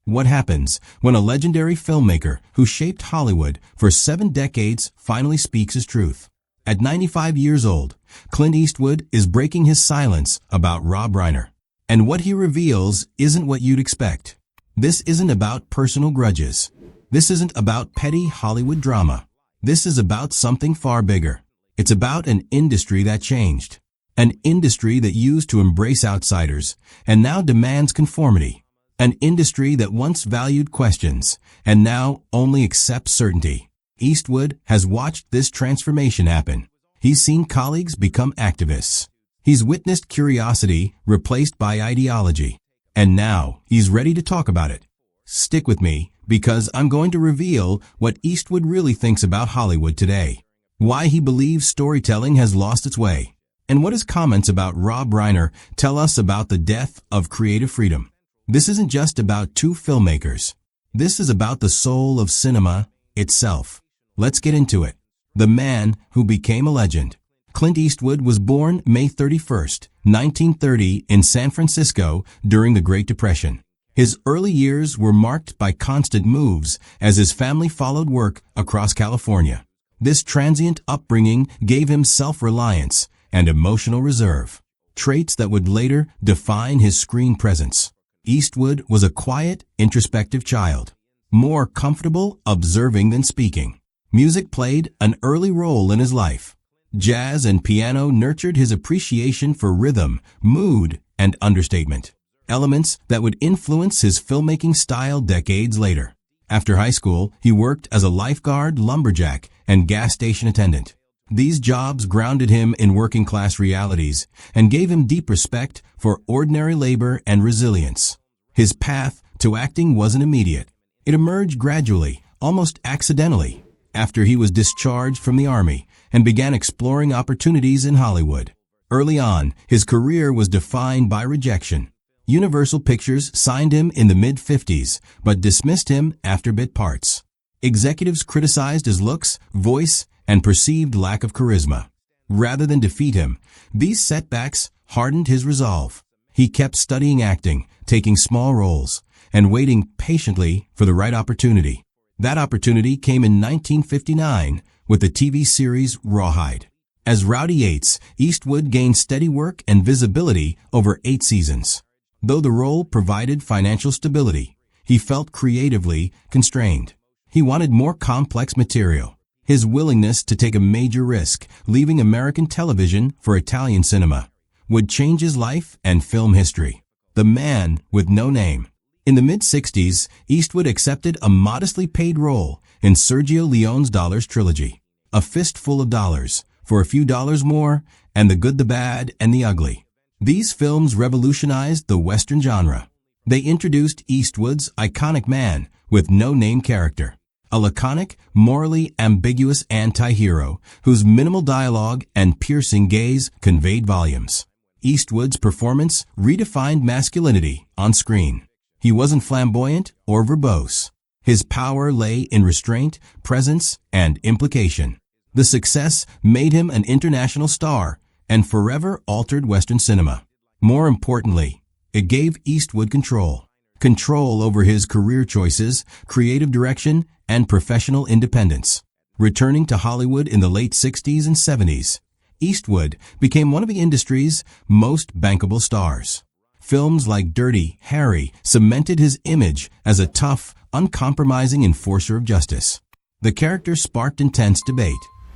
What happens when a legendary filmmaker who shaped Hollywood for 7 decades finally speaks his truth? At 95 years old, Clint Eastwood is breaking his silence about Rob Reiner. And what he reveals isn't what you'd expect. This isn't about personal grudges. This isn't about petty Hollywood drama. This is about something far bigger. It's about an industry that changed. An industry that used to embrace outsiders and now demands conformity. An industry that once valued questions and now only accepts certainty. Eastwood has watched this transformation happen. He's seen colleagues become activists. He's witnessed curiosity replaced by ideology. And now he's ready to talk about it. Stick with me, because I'm going to reveal what Eastwood really thinks about Hollywood today. Why he believes storytelling has lost its way. And what his comments about Rob Reiner tell us about the death of creative freedom. This isn't just about two filmmakers. This is about the soul of cinema itself. Let's get into it. The man who became a legend. Clint Eastwood was born May 31st, 1930 in San Francisco during the Great Depression. His early years were marked by constant moves as his family followed work across California. This transient upbringing gave him self-reliance and emotional reserve, traits that would later define his screen presence. Eastwood was a quiet, introspective child, more comfortable observing than speaking. Music played an early role in his life. Jazz and piano nurtured his appreciation for rhythm, mood, and understatement, elements that would influence his filmmaking style decades later. After high school, he worked as a lifeguard, lumberjack, and gas station attendant. These jobs grounded him in working-class realities and gave him deep respect for ordinary labor and resilience. His path to acting wasn't immediate. It emerged gradually, almost accidentally, after he was discharged from the Army and began exploring opportunities in Hollywood. Early on, his career was defined by rejection. Universal Pictures signed him in the mid-50s, but dismissed him after bit parts. Executives criticized his looks, voice, and perceived lack of charisma. Rather than defeat him, these setbacks hardened his resolve. He kept studying acting, taking small roles, and waiting patiently for the right opportunity. That opportunity came in 1959 with the TV series Rawhide. As Rowdy Yates, Eastwood gained steady work and visibility over 8 seasons. Though the role provided financial stability, he felt creatively constrained. He wanted more complex material. His willingness to take a major risk, leaving American television for Italian cinema, would change his life and film history. The man with no name. In the mid-60s, Eastwood accepted a modestly paid role in Sergio Leone's Dollars trilogy. A Fistful of Dollars, For a Few Dollars More, and The Good, the Bad, and the Ugly. These films revolutionized the Western genre. They introduced Eastwood's iconic man with no name character. A laconic, morally ambiguous anti-hero whose minimal dialogue and piercing gaze conveyed volumes. Eastwood's performance redefined masculinity on screen. He wasn't flamboyant or verbose. His power lay in restraint, presence, and implication. The success made him an international star and forever altered Western cinema. More importantly, it gave Eastwood control. Control over his career choices, creative direction, and professional independence. Returning to Hollywood in the late 60s and 70s, Eastwood became one of the industry's most bankable stars. Films like Dirty Harry cemented his image as a tough, uncompromising enforcer of justice. The character sparked intense debate.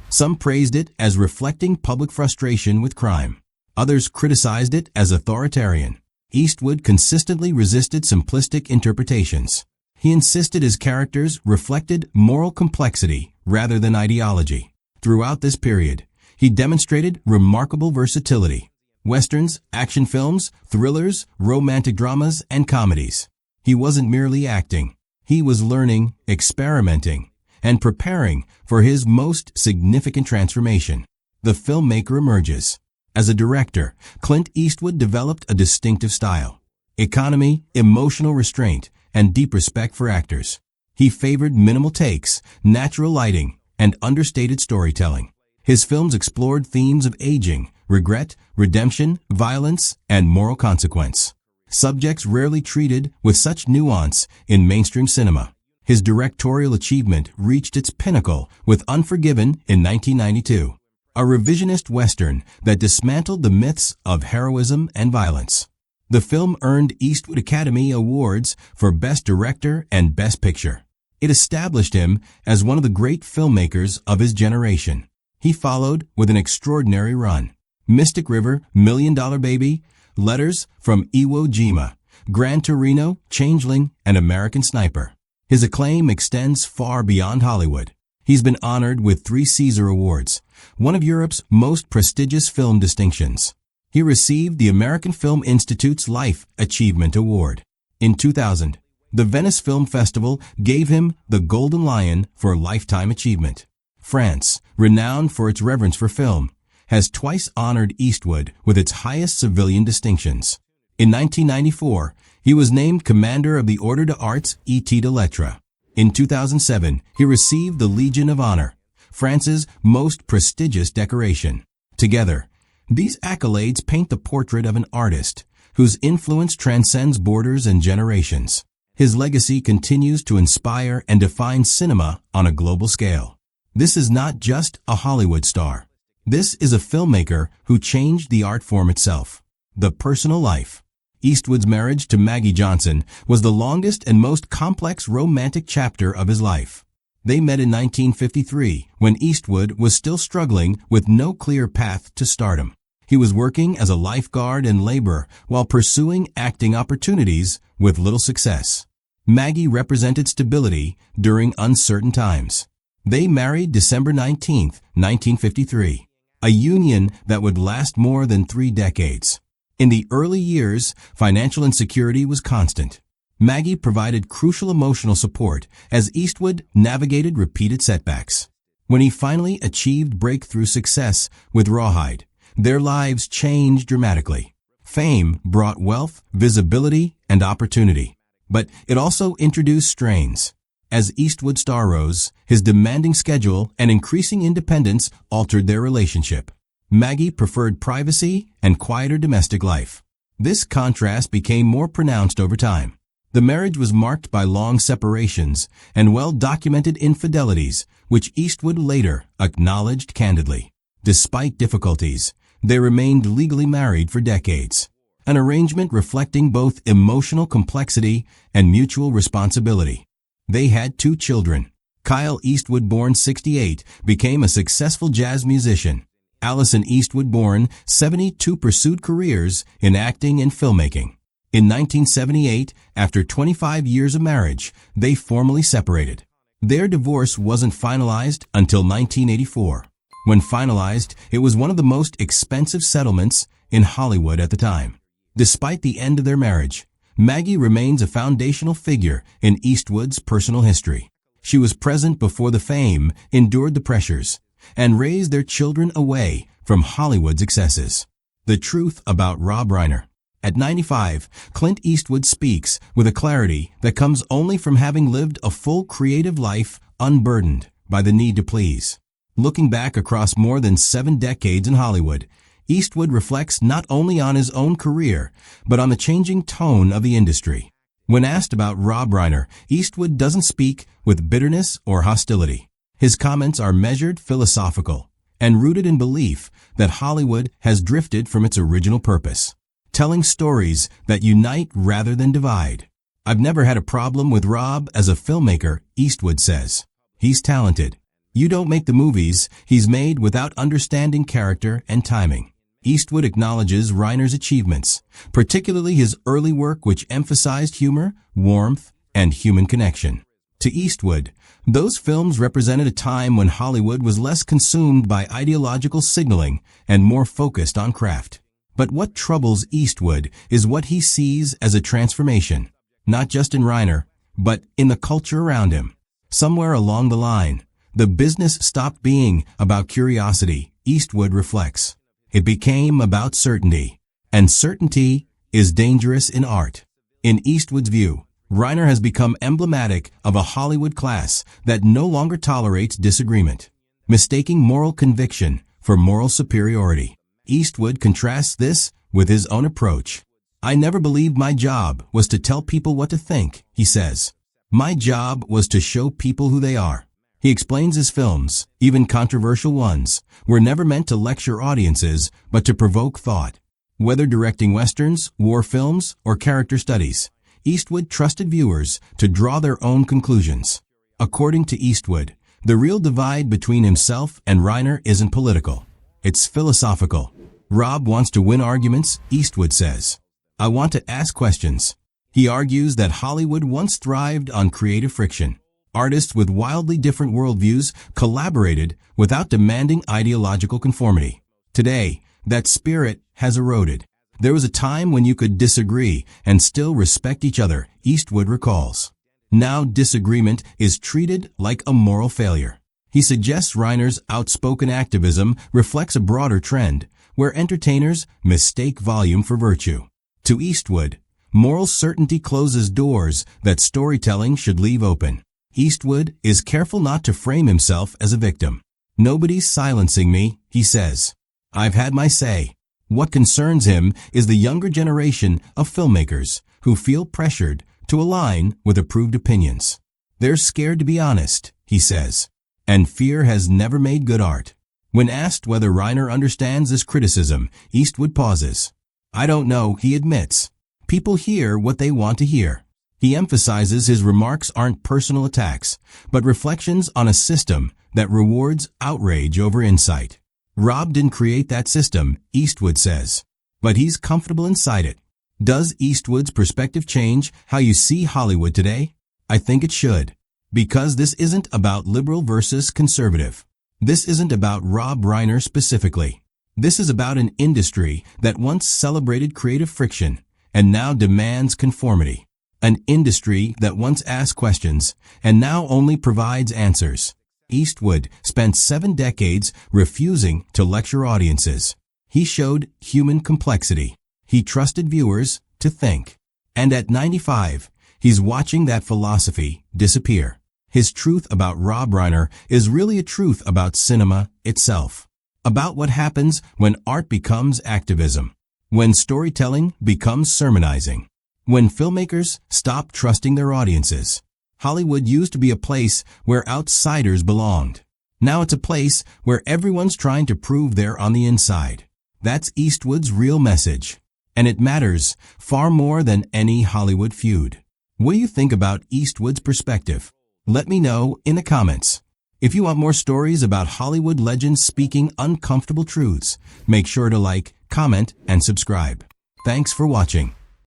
Some praised it as reflecting public frustration with crime. Others criticized it as authoritarian. Eastwood consistently resisted simplistic interpretations. He insisted his characters reflected moral complexity rather than ideology. Throughout this period, he demonstrated remarkable versatility. Westerns, action films, thrillers, romantic dramas, and comedies. He wasn't merely acting. He was learning, experimenting, and preparing for his most significant transformation. The filmmaker emerges. As a director, Clint Eastwood developed a distinctive style. Economy, emotional restraint, and deep respect for actors. He favored minimal takes, natural lighting, and understated storytelling. His films explored themes of aging, regret, redemption, violence, and moral consequence. subjects rarely treated with such nuance in mainstream cinema. His directorial achievement reached its pinnacle with Unforgiven in 1992, a revisionist Western that dismantled the myths of heroism and violence. The film earned Eastwood Academy Awards for Best Director and Best Picture. It established him as one of the great filmmakers of his generation. He followed with an extraordinary run: Mystic River, $1 Million Baby, Letters from Iwo Jima, Gran Torino, Changeling, and American Sniper. His acclaim extends far beyond Hollywood. He's been honored with 3 César Awards, one of Europe's most prestigious film distinctions. He received the American Film Institute's Life Achievement Award. In 2000, the Venice Film Festival gave him the Golden Lion for Lifetime Achievement. France, renowned for its reverence for film, has twice honored Eastwood with its highest civilian distinctions. In 1994, he was named Commander of the Ordre des Arts et des Lettres. In 2007, he received the Legion of Honor, France's most prestigious decoration. Together, these accolades paint the portrait of an artist whose influence transcends borders and generations. His legacy continues to inspire and define cinema on a global scale. This is not just a Hollywood star. This is a filmmaker who changed the art form itself. The personal life. Eastwood's marriage to Maggie Johnson was the longest and most complex romantic chapter of his life. They met in 1953 when Eastwood was still struggling with no clear path to stardom. He was working as a lifeguard and laborer while pursuing acting opportunities with little success. Maggie represented stability during uncertain times. They married December 19, 1953, a union that would last more than 3 decades. In the early years, financial insecurity was constant. Maggie provided crucial emotional support as Eastwood navigated repeated setbacks. When he finally achieved breakthrough success with Rawhide, their lives changed dramatically. Fame brought wealth, visibility, and opportunity. But it also introduced strains. As Eastwood's star rose, his demanding schedule and increasing independence altered their relationship. Maggie preferred privacy and quieter domestic life. This contrast became more pronounced over time. The marriage was marked by long separations and well-documented infidelities, which Eastwood later acknowledged candidly. Despite difficulties, they remained legally married for decades, an arrangement reflecting both emotional complexity and mutual responsibility. They had 2 children. Kyle Eastwood, born 68, became a successful jazz musician. Allison Eastwood, born 72, pursued careers in acting and filmmaking. In 1978, after 25 years of marriage, they formally separated. Their divorce wasn't finalized until 1984. When finalized, it was one of the most expensive settlements in Hollywood at the time. Despite the end of their marriage, Maggie remains a foundational figure in Eastwood's personal history. She was present before the fame, endured the pressures, and raised their children away from Hollywood's excesses. The truth about Rob Reiner. At 95, Clint Eastwood speaks with a clarity that comes only from having lived a full creative life unburdened by the need to please. Looking back across more than 7 decades in Hollywood, Eastwood reflects not only on his own career, but on the changing tone of the industry. When asked about Rob Reiner, Eastwood doesn't speak with bitterness or hostility. His comments are measured, philosophical, and rooted in belief that Hollywood has drifted from its original purpose, telling stories that unite rather than divide. "I've never had a problem with Rob as a filmmaker," Eastwood says. "He's talented. You don't make the movies he's made without understanding character and timing." Eastwood acknowledges Reiner's achievements, particularly his early work which emphasized humor, warmth, and human connection. To Eastwood, those films represented a time when Hollywood was less consumed by ideological signaling and more focused on craft. But what troubles Eastwood is what he sees as a transformation, not just in Reiner, but in the culture around him. Somewhere along the line, the business stopped being about curiosity, Eastwood reflects. It became about certainty, and certainty is dangerous in art. In Eastwood's view, Reiner has become emblematic of a Hollywood class that no longer tolerates disagreement, mistaking moral conviction for moral superiority. Eastwood contrasts this with his own approach. I never believed my job was to tell people what to think, he says. My job was to show people who they are. He explains his films, even controversial ones, were never meant to lecture audiences, but to provoke thought. Whether directing westerns, war films, or character studies, Eastwood trusted viewers to draw their own conclusions. According to Eastwood, the real divide between himself and Reiner isn't political. It's philosophical. Rob wants to win arguments, Eastwood says. I want to ask questions. He argues that Hollywood once thrived on creative friction. Artists with wildly different worldviews collaborated without demanding ideological conformity. Today, that spirit has eroded. There was a time when you could disagree and still respect each other, Eastwood recalls. Now disagreement is treated like a moral failure. He suggests Reiner's outspoken activism reflects a broader trend, where entertainers mistake volume for virtue. To Eastwood, moral certainty closes doors that storytelling should leave open. Eastwood is careful not to frame himself as a victim. Nobody's silencing me, he says. I've had my say. What concerns him is the younger generation of filmmakers who feel pressured to align with approved opinions. They're scared to be honest, he says. And fear has never made good art. When asked whether Reiner understands this criticism, Eastwood pauses. I don't know, he admits. People hear what they want to hear. He emphasizes his remarks aren't personal attacks, but reflections on a system that rewards outrage over insight. Rob didn't create that system, Eastwood says, but he's comfortable inside it. Does Eastwood's perspective change how you see Hollywood today? I think it should, because this isn't about liberal versus conservative. This isn't about Rob Reiner specifically. This is about an industry that once celebrated creative friction and now demands conformity. An industry that once asked questions and now only provides answers. Eastwood spent 7 decades refusing to lecture audiences. He showed human complexity. He trusted viewers to think. And at 95, he's watching that philosophy disappear. His truth about Rob Reiner is really a truth about cinema itself. About what happens when art becomes activism. When storytelling becomes sermonizing. When filmmakers stop trusting their audiences. Hollywood used to be a place where outsiders belonged. Now it's a place where everyone's trying to prove they're on the inside. That's Eastwood's real message. And it matters far more than any Hollywood feud. What do you think about Eastwood's perspective? Let me know in the comments. If you want more stories about Hollywood legends speaking uncomfortable truths, make sure to like, comment, and subscribe. Thanks for watching.